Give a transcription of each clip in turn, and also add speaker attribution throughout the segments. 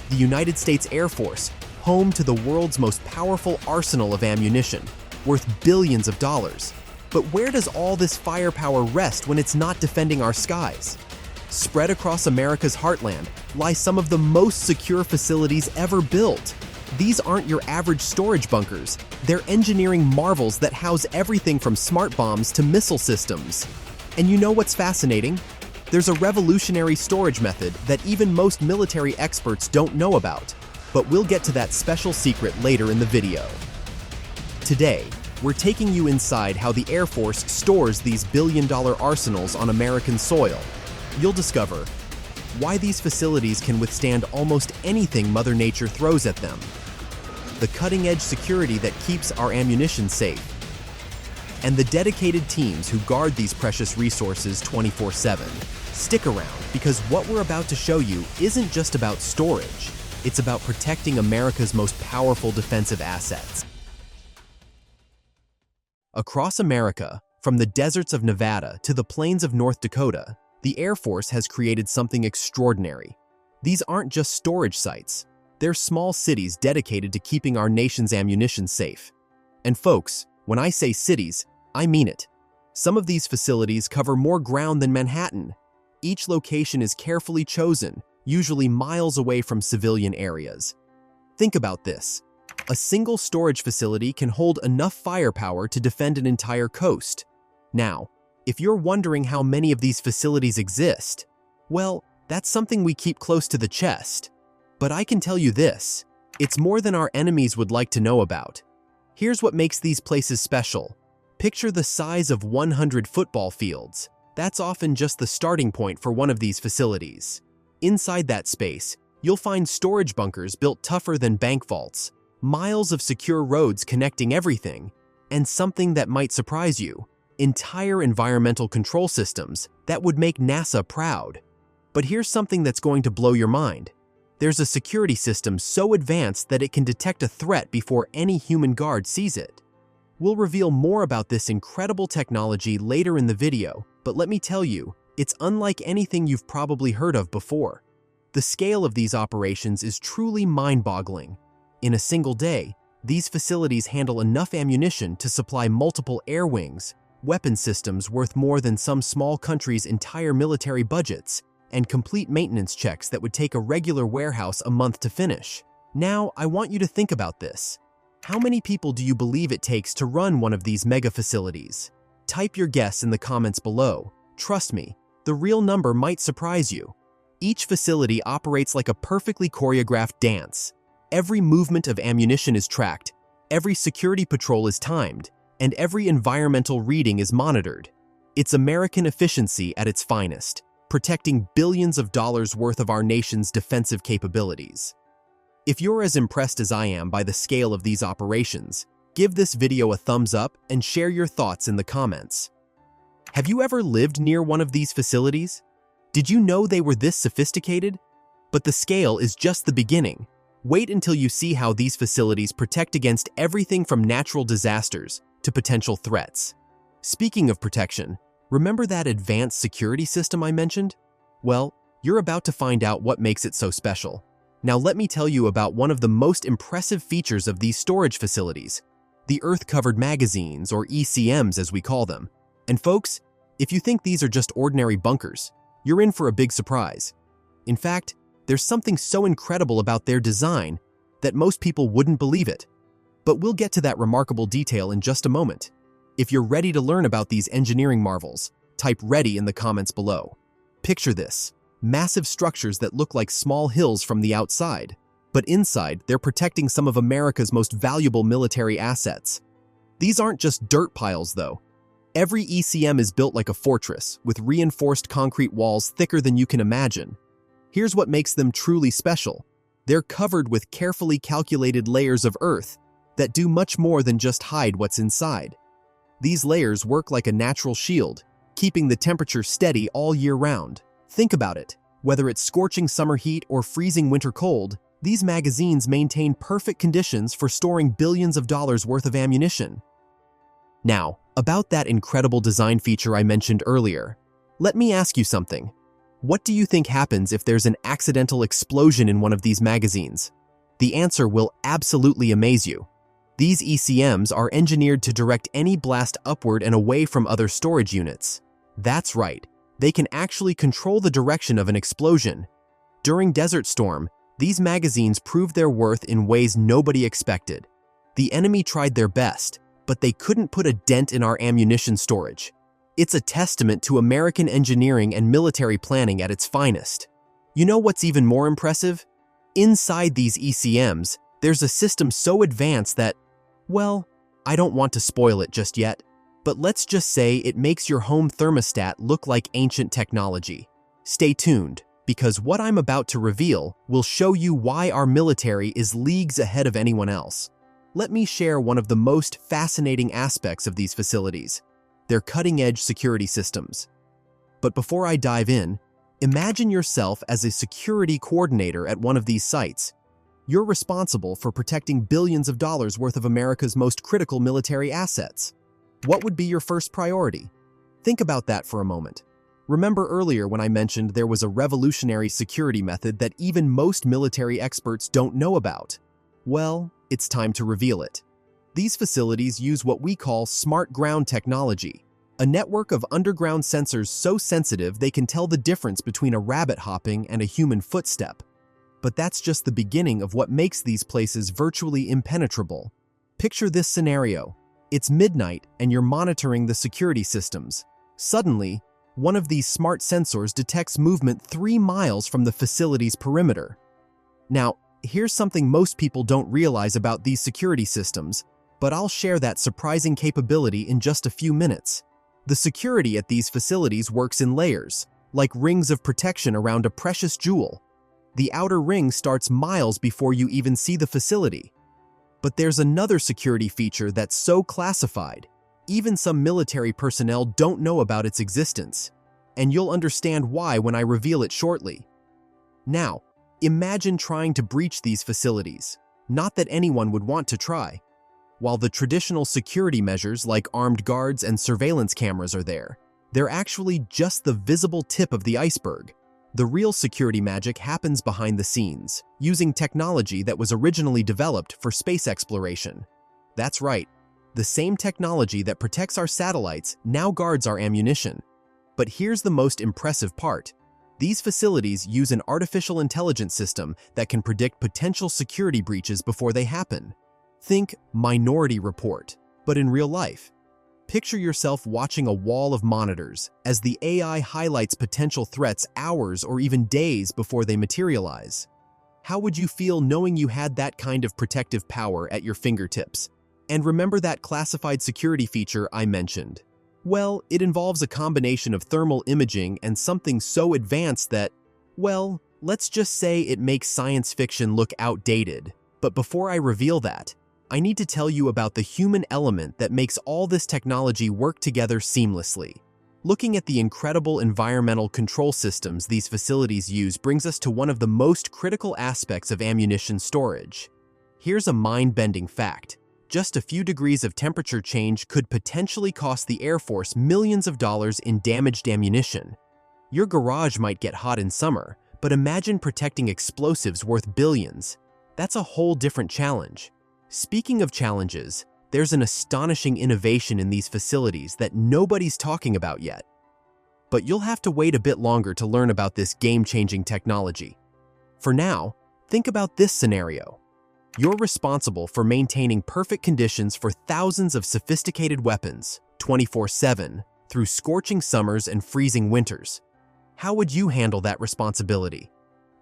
Speaker 1: the United States Air Force, home to the world's most powerful arsenal of ammunition, worth billions of dollars. But where does all this firepower rest when it's not defending our skies? Spread across America's heartland lie some of the most secure facilities ever built. These aren't your average storage bunkers. They're engineering marvels that house everything from smart bombs to missile systems. And you know what's fascinating? There's a revolutionary storage method that even most military experts don't know about, but we'll get to that special secret later in the video. Today, we're taking you inside how the Air Force stores these billion-dollar arsenals on American soil. You'll discover why these facilities can withstand almost anything Mother Nature throws at them, the cutting-edge security that keeps our ammunition safe, and the dedicated teams who guard these precious resources 24/7. Stick around, because what we're about to show you isn't just about storage. It's about protecting America's most powerful defensive assets. Across America, from the deserts of Nevada to the plains of North Dakota, the Air Force has created something extraordinary. These aren't just storage sites. They're small cities dedicated to keeping our nation's ammunition safe. And folks, when I say cities, I mean it. Some of these facilities cover more ground than Manhattan. Each location is carefully chosen, usually miles away from civilian areas. Think about this. A single storage facility can hold enough firepower to defend an entire coast. Now, if you're wondering how many of these facilities exist, well, that's something we keep close to the chest. But I can tell you this, it's more than our enemies would like to know about. Here's what makes these places special. Picture the size of 100 football fields. That's often just the starting point for one of these facilities. Inside that space, you'll find storage bunkers built tougher than bank vaults, miles of secure roads connecting everything, and something that might surprise you, entire environmental control systems that would make NASA proud. But here's something that's going to blow your mind. There's a security system so advanced that it can detect a threat before any human guard sees it. We'll reveal more about this incredible technology later in the video, but let me tell you, it's unlike anything you've probably heard of before. The scale of these operations is truly mind-boggling. In a single day, these facilities handle enough ammunition to supply multiple air wings, weapon systems worth more than some small countries' entire military budgets, and complete maintenance checks that would take a regular warehouse a month to finish. Now, I want you to think about this. How many people do you believe it takes to run one of these mega facilities? Type your guess in the comments below. Trust me, the real number might surprise you. Each facility operates like a perfectly choreographed dance. Every movement of ammunition is tracked, every security patrol is timed, and every environmental reading is monitored. It's American efficiency at its finest, protecting billions of dollars worth of our nation's defensive capabilities. If you're as impressed as I am by the scale of these operations, give this video a thumbs up and share your thoughts in the comments. Have you ever lived near one of these facilities? Did you know they were this sophisticated? But the scale is just the beginning. Wait until you see how these facilities protect against everything from natural disasters to potential threats. Speaking of protection, remember that advanced security system I mentioned? Well, you're about to find out what makes it so special. Now let me tell you about one of the most impressive features of these storage facilities, the Earth-Covered Magazines, or ECMs as we call them. And folks, if you think these are just ordinary bunkers, you're in for a big surprise. In fact, there's something so incredible about their design that most people wouldn't believe it. But we'll get to that remarkable detail in just a moment. If you're ready to learn about these engineering marvels, type "ready" in the comments below. Picture this, massive structures that look like small hills from the outside, but inside they're protecting some of America's most valuable military assets. These aren't just dirt piles though. Every ECM is built like a fortress, with reinforced concrete walls thicker than you can imagine. Here's what makes them truly special. They're covered with carefully calculated layers of earth that do much more than just hide what's inside. These layers work like a natural shield, keeping the temperature steady all year round. Think about it. Whether it's scorching summer heat or freezing winter cold, these magazines maintain perfect conditions for storing billions of dollars worth of ammunition. Now, about that incredible design feature I mentioned earlier, let me ask you something. What do you think happens if there's an accidental explosion in one of these magazines? The answer will absolutely amaze you. These ECMs are engineered to direct any blast upward and away from other storage units. That's right, they can actually control the direction of an explosion. During Desert Storm, these magazines proved their worth in ways nobody expected. The enemy tried their best, but they couldn't put a dent in our ammunition storage. It's a testament to American engineering and military planning at its finest. You know what's even more impressive? Inside these ECMs, there's a system so advanced that, well, I don't want to spoil it just yet, but let's just say it makes your home thermostat look like ancient technology. Stay tuned, because what I'm about to reveal will show you why our military is leagues ahead of anyone else. Let me share one of the most fascinating aspects of these facilities: their cutting-edge security systems. But before I dive in, imagine yourself as a security coordinator at one of these sites. You're responsible for protecting billions of dollars worth of America's most critical military assets. What would be your first priority? Think about that for a moment. Remember earlier when I mentioned there was a revolutionary security method that even most military experts don't know about? Well, it's time to reveal it. These facilities use what we call smart ground technology, a network of underground sensors so sensitive they can tell the difference between a rabbit hopping and a human footstep. But that's just the beginning of what makes these places virtually impenetrable. Picture this scenario. It's midnight and you're monitoring the security systems. Suddenly, one of these smart sensors detects movement 3 miles from the facility's perimeter. Now, here's something most people don't realize about these security systems, but I'll share that surprising capability in just a few minutes. The security at these facilities works in layers, like rings of protection around a precious jewel. The outer ring starts miles before you even see the facility. But there's another security feature that's so classified, even some military personnel don't know about its existence. And you'll understand why when I reveal it shortly. Now, imagine trying to breach these facilities. Not that anyone would want to try. While the traditional security measures like armed guards and surveillance cameras are there, they're actually just the visible tip of the iceberg. The real security magic happens behind the scenes, using technology that was originally developed for space exploration. That's right, the same technology that protects our satellites now guards our ammunition. But here's the most impressive part. These facilities use an artificial intelligence system that can predict potential security breaches before they happen. Think Minority Report, but in real life. Picture yourself watching a wall of monitors as the AI highlights potential threats hours or even days before they materialize. How would you feel knowing you had that kind of protective power at your fingertips? And remember that classified security feature I mentioned? Well, it involves a combination of thermal imaging and something so advanced that, well, let's just say it makes science fiction look outdated. But before I reveal that, I need to tell you about the human element that makes all this technology work together seamlessly. Looking at the incredible environmental control systems these facilities use brings us to one of the most critical aspects of ammunition storage. Here's a mind-bending fact. Just a few degrees of temperature change could potentially cost the Air Force millions of dollars in damaged ammunition. Your garage might get hot in summer, but imagine protecting explosives worth billions. That's a whole different challenge. Speaking of challenges, there's an astonishing innovation in these facilities that nobody's talking about yet. But you'll have to wait a bit longer to learn about this game-changing technology. For now, think about this scenario. You're responsible for maintaining perfect conditions for thousands of sophisticated weapons, 24/7, through scorching summers and freezing winters. How would you handle that responsibility?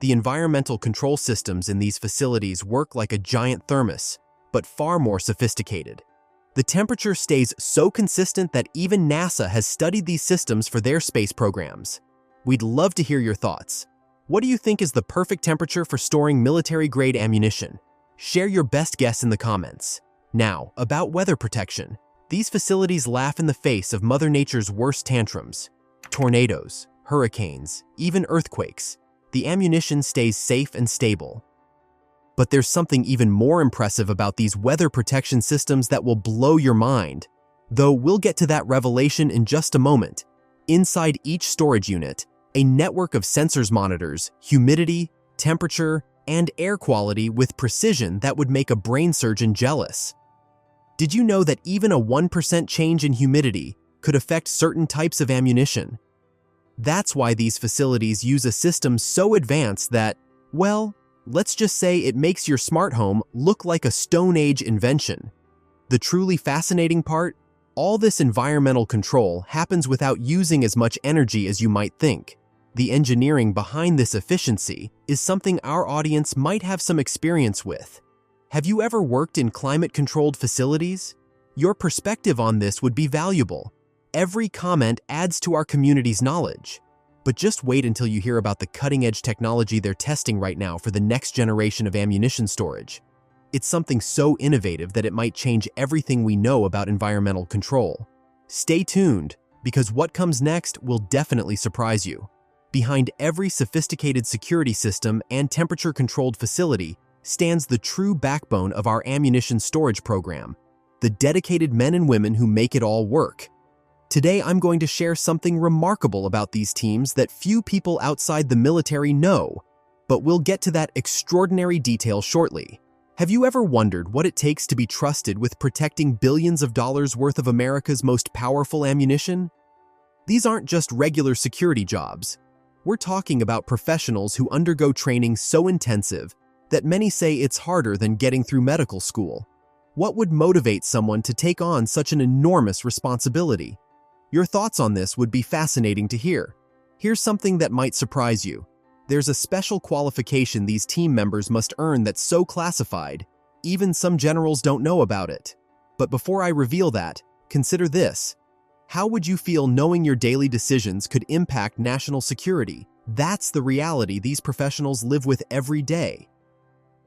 Speaker 1: The environmental control systems in these facilities work like a giant thermos, but far more sophisticated. The temperature stays so consistent that even NASA has studied these systems for their space programs. We'd love to hear your thoughts. What do you think is the perfect temperature for storing military-grade ammunition? Share your best guess in the comments. Now, about weather protection. These facilities laugh in the face of Mother Nature's worst tantrums. Tornadoes, hurricanes, even earthquakes. The ammunition stays safe and stable. But there's something even more impressive about these weather protection systems that will blow your mind. Though we'll get to that revelation in just a moment. Inside each storage unit, A network of sensors monitors humidity, temperature, and air quality with precision that would make a brain surgeon jealous. Did you know that even a 1% change in humidity could affect certain types of ammunition? That's why these facilities use a system so advanced that, well, let's just say it makes your smart home look like a Stone Age invention. The truly fascinating part? All this environmental control happens without using as much energy as you might think. The engineering behind this efficiency is something our audience might have some experience with. Have you ever worked in climate-controlled facilities? Your perspective on this would be valuable. Every comment adds to our community's knowledge. But just wait until you hear about the cutting-edge technology they're testing right now for the next generation of ammunition storage. It's something so innovative that it might change everything we know about environmental control. Stay tuned, because what comes next will definitely surprise you. Behind every sophisticated security system and temperature-controlled facility stands the true backbone of our ammunition storage program, the dedicated men and women who make it all work. Today, I'm going to share something remarkable about these teams that few people outside the military know, but we'll get to that extraordinary detail shortly. Have you ever wondered what it takes to be trusted with protecting billions of dollars worth of America's most powerful ammunition? These aren't just regular security jobs. We're talking about professionals who undergo training so intensive that many say it's harder than getting through medical school. What would motivate someone to take on such an enormous responsibility? Your thoughts on this would be fascinating to hear. Here's something that might surprise you. There's a special qualification these team members must earn that's so classified, even some generals don't know about it. But before I reveal that, consider this. How would you feel knowing your daily decisions could impact national security? That's the reality these professionals live with every day.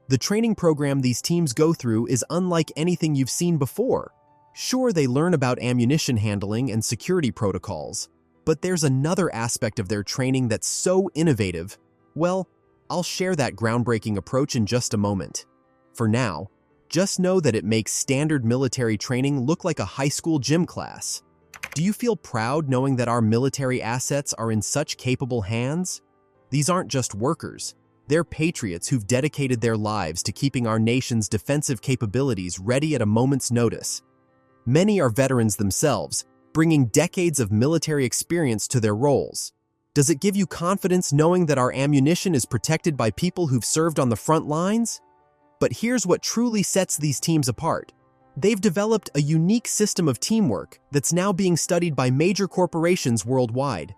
Speaker 1: The training program these teams go through is unlike anything you've seen before. Sure, they learn about ammunition handling and security protocols, but there's another aspect of their training that's so innovative. Well, I'll share that groundbreaking approach in just a moment. For now, just know that it makes standard military training look like a high school gym class. Do you feel proud knowing that our military assets are in such capable hands? These aren't just workers. They're patriots who've dedicated their lives to keeping our nation's defensive capabilities ready at a moment's notice. Many are veterans themselves, bringing decades of military experience to their roles. Does it give you confidence knowing that our ammunition is protected by people who've served on the front lines? But here's what truly sets these teams apart. They've developed a unique system of teamwork that's now being studied by major corporations worldwide.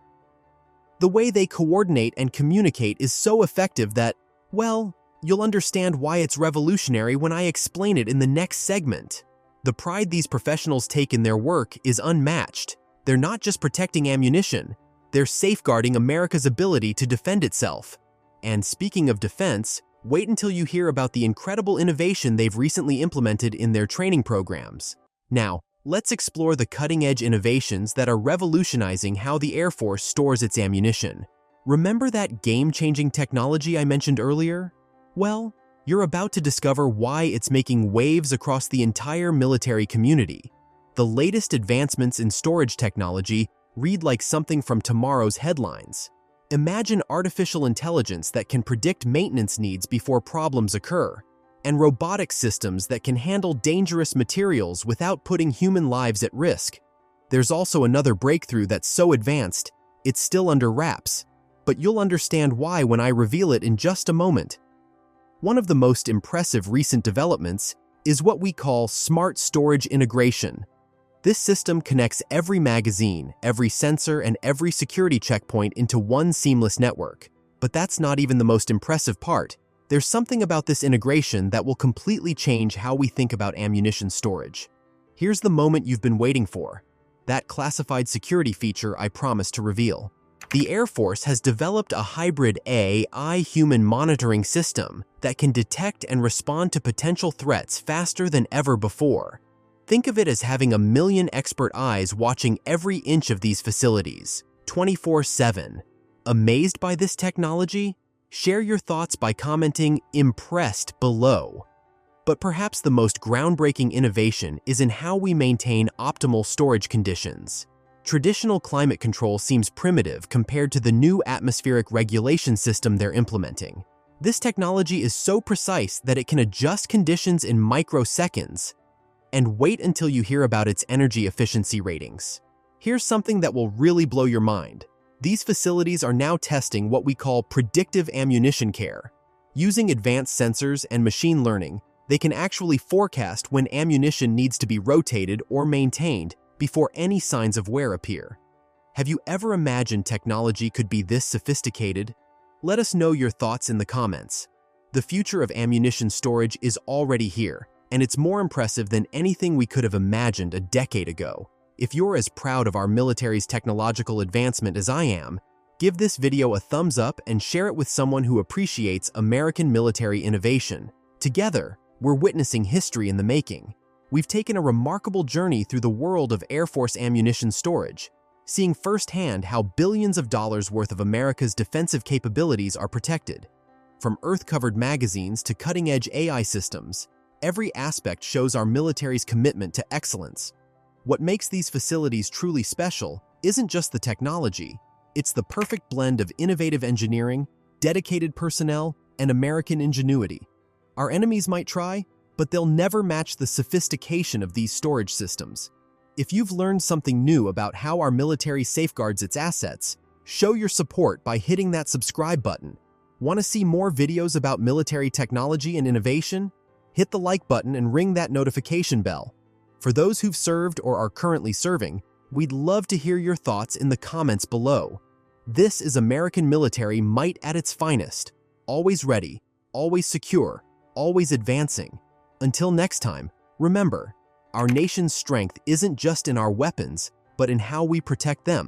Speaker 1: The way they coordinate and communicate is so effective that, well, you'll understand why it's revolutionary when I explain it in the next segment. The pride these professionals take in their work is unmatched. They're not just protecting ammunition, they're safeguarding America's ability to defend itself. And speaking of defense, wait until you hear about the incredible innovation they've recently implemented in their training programs. Now, let's explore the cutting-edge innovations that are revolutionizing how the Air Force stores its ammunition. Remember that game-changing technology I mentioned earlier? Well, you're about to discover why it's making waves across the entire military community. The latest advancements in storage technology read like something from tomorrow's headlines. Imagine artificial intelligence that can predict maintenance needs before problems occur, and robotic systems that can handle dangerous materials without putting human lives at risk. There's also another breakthrough that's so advanced, it's still under wraps, but you'll understand why when I reveal it in just a moment. One of the most impressive recent developments is what we call smart storage integration. This system connects every magazine, every sensor, and every security checkpoint into one seamless network. But that's not even the most impressive part. There's something about this integration that will completely change how we think about ammunition storage. Here's the moment you've been waiting for. That classified security feature I promised to reveal. The Air Force has developed a hybrid AI-human monitoring system that can detect and respond to potential threats faster than ever before. Think of it as having 1 million expert eyes watching every inch of these facilities, 24/7. Amazed by this technology? Share your thoughts by commenting "impressed" below. But perhaps the most groundbreaking innovation is in how we maintain optimal storage conditions. Traditional climate control seems primitive compared to the new atmospheric regulation system they're implementing. This technology is so precise that it can adjust conditions in microseconds. And wait until you hear about its energy efficiency ratings. Here's something that will really blow your mind. These facilities are now testing what we call predictive ammunition care. Using advanced sensors and machine learning, they can actually forecast when ammunition needs to be rotated or maintained before any signs of wear appear. Have you ever imagined technology could be this sophisticated? Let us know your thoughts in the comments. The future of ammunition storage is already here, and it's more impressive than anything we could have imagined a decade ago. If you're as proud of our military's technological advancement as I am, give this video a thumbs up and share it with someone who appreciates American military innovation. Together, we're witnessing history in the making. We've taken a remarkable journey through the world of Air Force ammunition storage, seeing firsthand how billions of dollars worth of America's defensive capabilities are protected. From Earth-covered magazines to cutting-edge AI systems, every aspect shows our military's commitment to excellence. What makes these facilities truly special isn't just the technology, it's the perfect blend of innovative engineering, dedicated personnel, and American ingenuity. Our enemies might try, but they'll never match the sophistication of these storage systems. If you've learned something new about how our military safeguards its assets, show your support by hitting that subscribe button. Want to see more videos about military technology and innovation? Hit the like button and ring that notification bell. For those who've served or are currently serving, we'd love to hear your thoughts in the comments below. This is American military might at its finest. Always ready, always secure, always advancing. Until next time, remember, our nation's strength isn't just in our weapons, but in how we protect them.